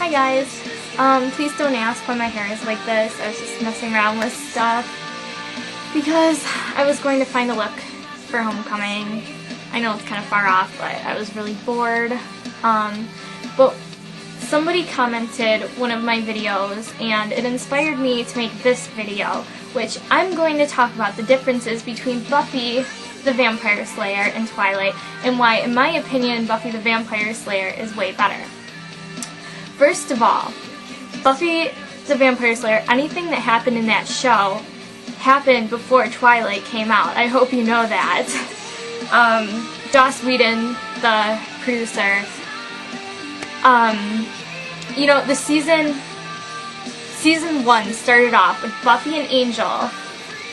Hi guys. Please don't ask why my hair is like this. I was just messing around with stuff because I was going to find a look for homecoming. I know it's kind of far off, but I was really bored. But somebody commented one of my videos and it inspired me to make this video, which I'm going to talk about the differences between Buffy the Vampire Slayer and Twilight, and why, in my opinion, Buffy the Vampire Slayer is way better. First of all, Buffy the Vampire Slayer, anything that happened in that show happened before Twilight came out. I hope you know that. Joss Whedon, the producer, you know, the season 1 started off with Buffy and Angel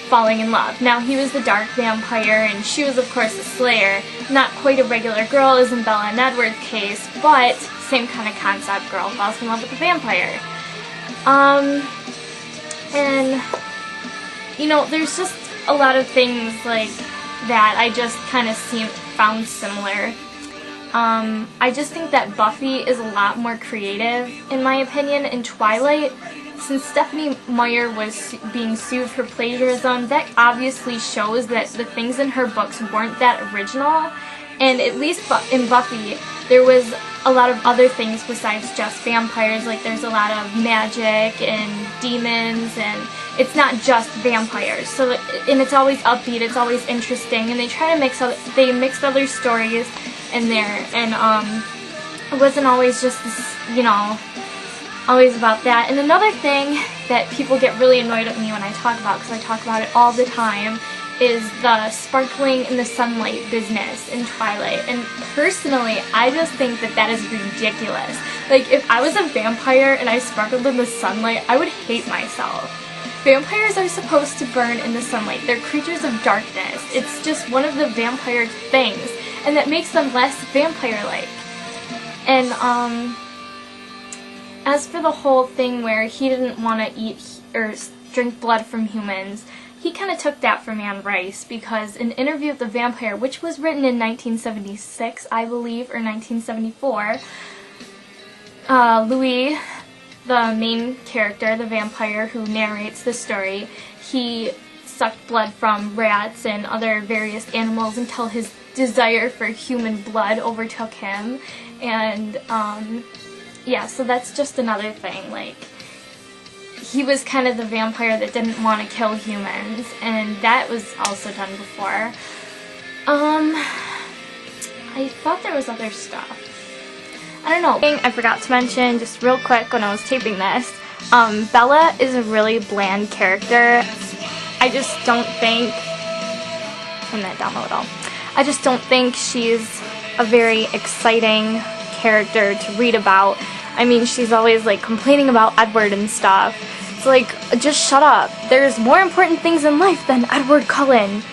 falling in love. Now, he was the dark vampire, and she was, of course, a slayer. Not quite a regular girl as in Bella and Edward's case, but same kind of concept. Girl falls in love with a vampire. And, you know, there's just a lot of things like that I just kind of found similar. I just think that Buffy is a lot more creative, in my opinion. In Twilight, since Stephenie Meyer was being sued for plagiarism, that obviously shows that the things in her books weren't that original. And at least in Buffy, there was a lot of other things besides just vampires. Like, there's a lot of magic and demons, and it's not just vampires. So, and it's always upbeat, it's always interesting, and they try to mix other stories in there, and it wasn't always just this, you know, always about that. And another thing that people get really annoyed at me when I talk about, because I talk about it all the time, is the sparkling in the sunlight business in Twilight. And personally, I just think that that is ridiculous. Like, if I was a vampire and I sparkled in the sunlight, I would hate myself. Vampires are supposed to burn in the sunlight. They're creatures of darkness. It's just one of the vampire things, and that makes them less vampire-like. And, as for the whole thing where he didn't want to eat or drink blood from humans, he kind of took that from Anne Rice, because in Interview with the Vampire, which was written in 1976, I believe, or 1974, Louis, the main character, the vampire who narrates the story, he sucked blood from rats and other various animals until his desire for human blood overtook him. And, yeah, so that's just another thing. Like, he was kind of the vampire that didn't want to kill humans, and that was also done before. I thought there was other stuff. I don't know. I forgot to mention, just real quick when I was taping this, Bella is a really bland character. I just don't think, turn that down a little, I just don't think she's a very exciting character to read about. I mean, she's always like complaining about Edward and stuff. It's like, just shut up. There's more important things in life than Edward Cullen.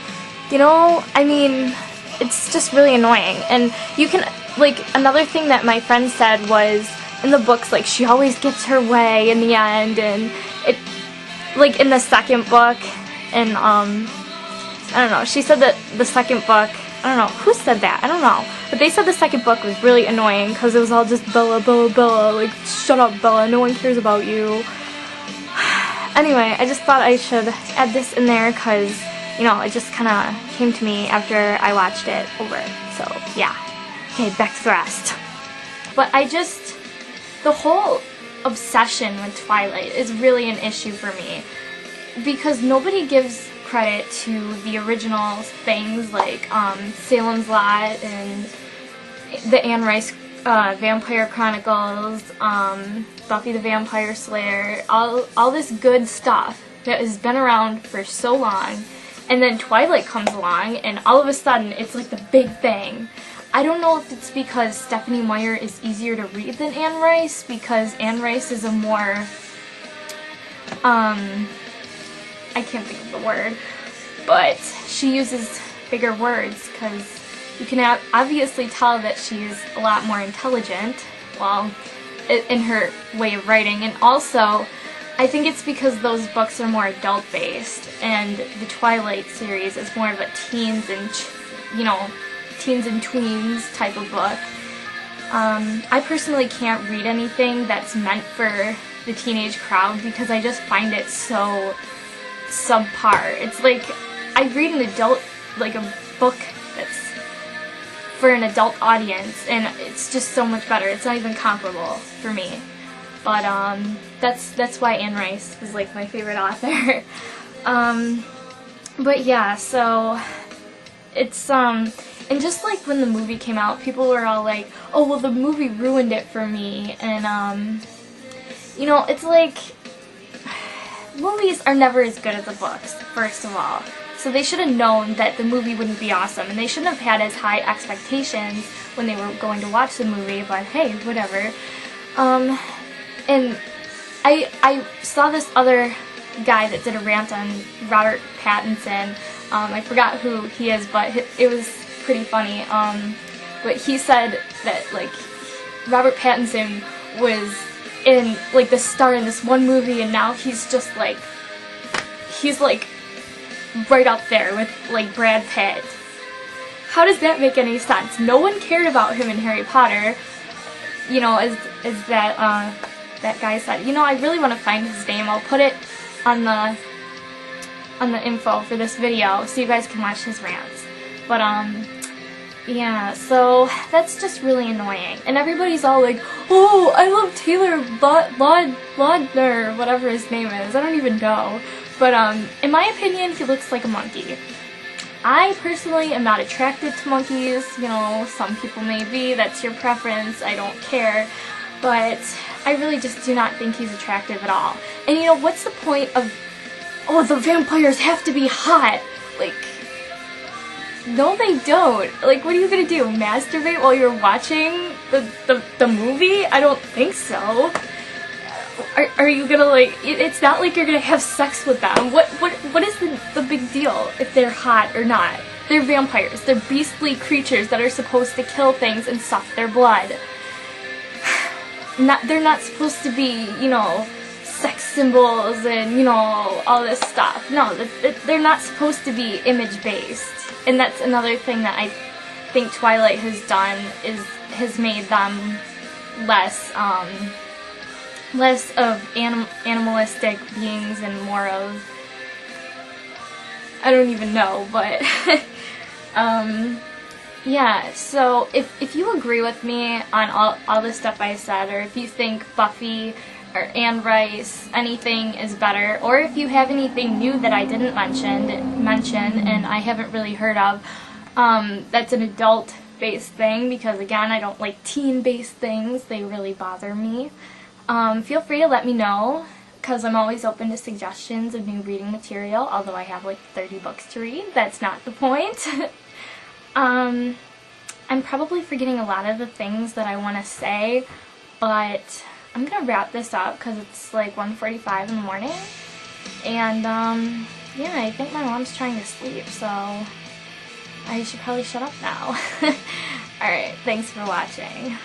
You know? I mean, it's just really annoying. And you can, like, another thing that my friend said was, in the books, like, she always gets her way in the end, and it, like, in the second book, and, I don't know, she said that the second book, I don't know, who said that? I don't know. But they said the second book was really annoying because it was all just Bella, Bella, Bella. Like, shut up, Bella. No one cares about you. Anyway, I just thought I should add this in there because, you know, it just kind of came to me after I watched it over. So, yeah. Okay, back to the rest. But the whole obsession with Twilight is really an issue for me, because nobody gives credit to the original things like Salem's Lot and the Anne Rice Vampire Chronicles, Buffy the Vampire Slayer, all this good stuff that has been around for so long, and then Twilight comes along and all of a sudden it's like the big thing. I don't know if it's because Stephenie Meyer is easier to read than Anne Rice, because Anne Rice is a more I can't think of the word, but she uses bigger words, because you can obviously tell that she's a lot more intelligent, well, in her way of writing. And also, I think it's because those books are more adult-based, and the Twilight series is more of a teens and, you know, teens and tweens type of book. I personally can't read anything that's meant for the teenage crowd because I just find it so subpar. It's like I read an adult, like a book that's for an adult audience, and it's just so much better. It's not even comparable for me. But that's why Anne Rice was like my favorite author. But yeah, so it's and just like when the movie came out, people were all like, "Oh, well, the movie ruined it for me," and you know, it's like movies are never as good as the books, first of all. So they should have known that the movie wouldn't be awesome, and they shouldn't have had as high expectations when they were going to watch the movie, but hey, whatever. And I saw this other guy that did a rant on Robert Pattinson. I forgot who he is, but it was pretty funny. But he said that, like, Robert Pattinson was in, like, the star in this one movie, and now he's just, like, he's, like, right up there with, like, Brad Pitt. How does that make any sense? No one cared about him in Harry Potter, you know, as that guy said. You know, I really want to find his name. I'll put it on the info for this video so you guys can watch his rants. But yeah, so that's just really annoying. And everybody's all like, "Oh, I love Taylor Lautner," whatever his name is. I don't even know. But in my opinion, he looks like a monkey. I personally am not attracted to monkeys. You know, some people may be. That's your preference. I don't care. But I really just do not think he's attractive at all. And you know, what's the point of, "Oh, the vampires have to be hot"? Like, no they don't. Like, what are you gonna do? Masturbate while you're watching the movie? I don't think so. Are you gonna, like, it's not like you're gonna have sex with them. What is the big deal if they're hot or not? They're vampires. They're beastly creatures that are supposed to kill things and suck their blood. They're not supposed to be, you know, sex symbols and, you know, all this stuff. No, they're not supposed to be image-based. And that's another thing that I think Twilight has done, has made them less of animalistic beings and more of, I don't even know, but yeah, so if you agree with me on all the stuff I said, or if you think Buffy or Anne Rice, anything is better, or if you have anything new that I didn't mention and I haven't really heard of, that's an adult-based thing, because again, I don't like teen-based things. They really bother me. Feel free to let me know, because I'm always open to suggestions of new reading material, although I have like 30 books to read. That's not the point. I'm probably forgetting a lot of the things that I want to say, but I'm going to wrap this up because it's like 1:45 in the morning, and yeah, I think my mom's trying to sleep, so I should probably shut up now. Alright, thanks for watching.